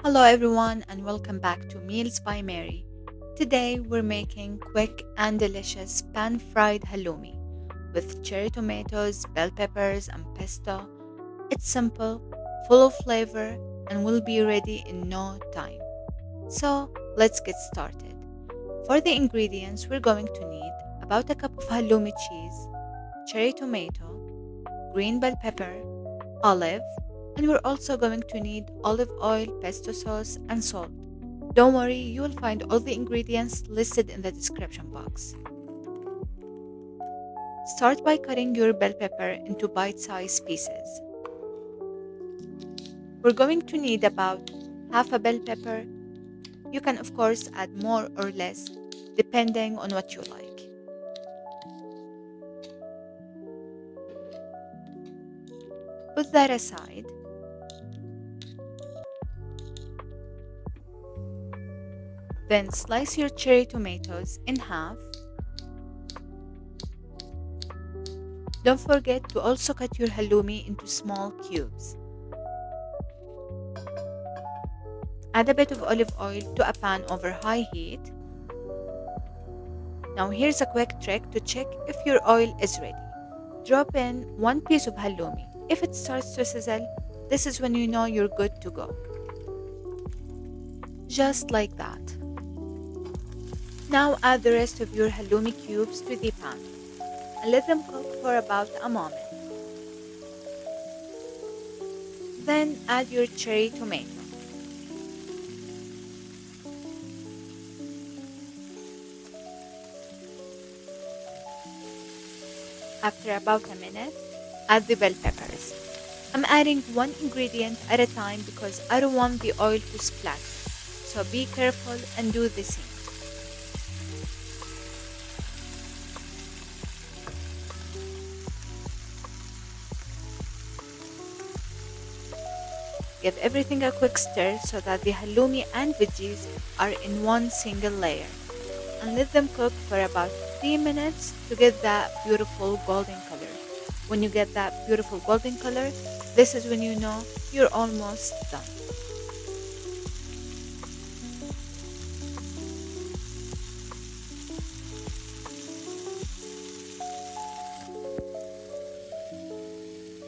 Hello everyone and welcome back to Meals by Mary. Today we're making quick and delicious pan-fried halloumi with cherry tomatoes, bell peppers and pesto. It's simple, full of flavor and will be ready in no time. So let's get started. For the ingredients we're going to need about a cup of halloumi cheese, cherry tomato, green bell pepper, olive, and we're also going to need olive oil, pesto sauce, and salt. Don't worry, you will find all the ingredients listed in the description box. Start by cutting your bell pepper into bite-sized pieces. We're going to need about half a bell pepper. You can of course add more or less depending on what you like. Put that aside. Then slice your cherry tomatoes in half. Don't forget to also cut your halloumi into small cubes. Add a bit of olive oil to a pan over high heat. Now here's a quick trick to check if your oil is ready. Drop in one piece of halloumi. If it starts to sizzle, this is when you know you're good to go. Just like that. Now add the rest of your halloumi cubes to the pan and let them cook for about a moment. Then add your cherry tomato. After about a minute, add the bell peppers. I'm adding one ingredient at a time because I don't want the oil to splatter, so be careful and do the same. Give everything a quick stir so that the halloumi and veggies are in one single layer, and let them cook for about 3 minutes to get that beautiful golden color. When you get that beautiful golden color, this is when you know you're almost done.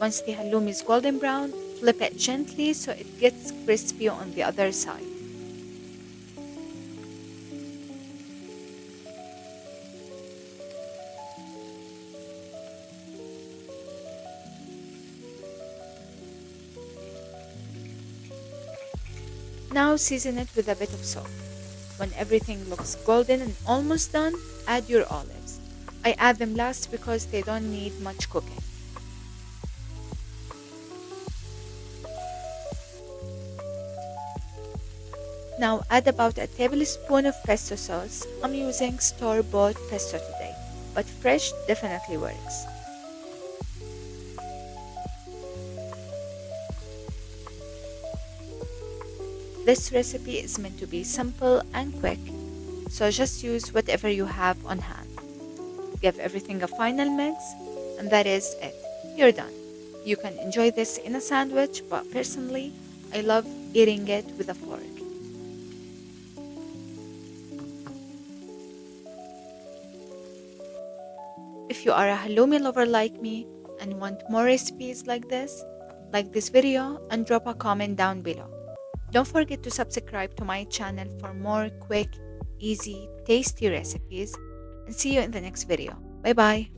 Once the halloumi is golden brown, flip it gently so it gets crispy on the other side. Now season it with a bit of salt. When everything looks golden and almost done, add your olives. I add them last because they don't need much cooking. Now add about a tablespoon of pesto sauce. I'm using store-bought pesto today, but fresh definitely works. This recipe is meant to be simple and quick, so just use whatever you have on hand. Give everything a final mix, and that is it. You're done. You can enjoy this in a sandwich, but personally, I love eating it with a fork. If you are a halloumi lover like me and want more recipes like this video and drop a comment down below. Don't forget to subscribe to my channel for more quick, easy, tasty recipes and see you in the next video. Bye bye.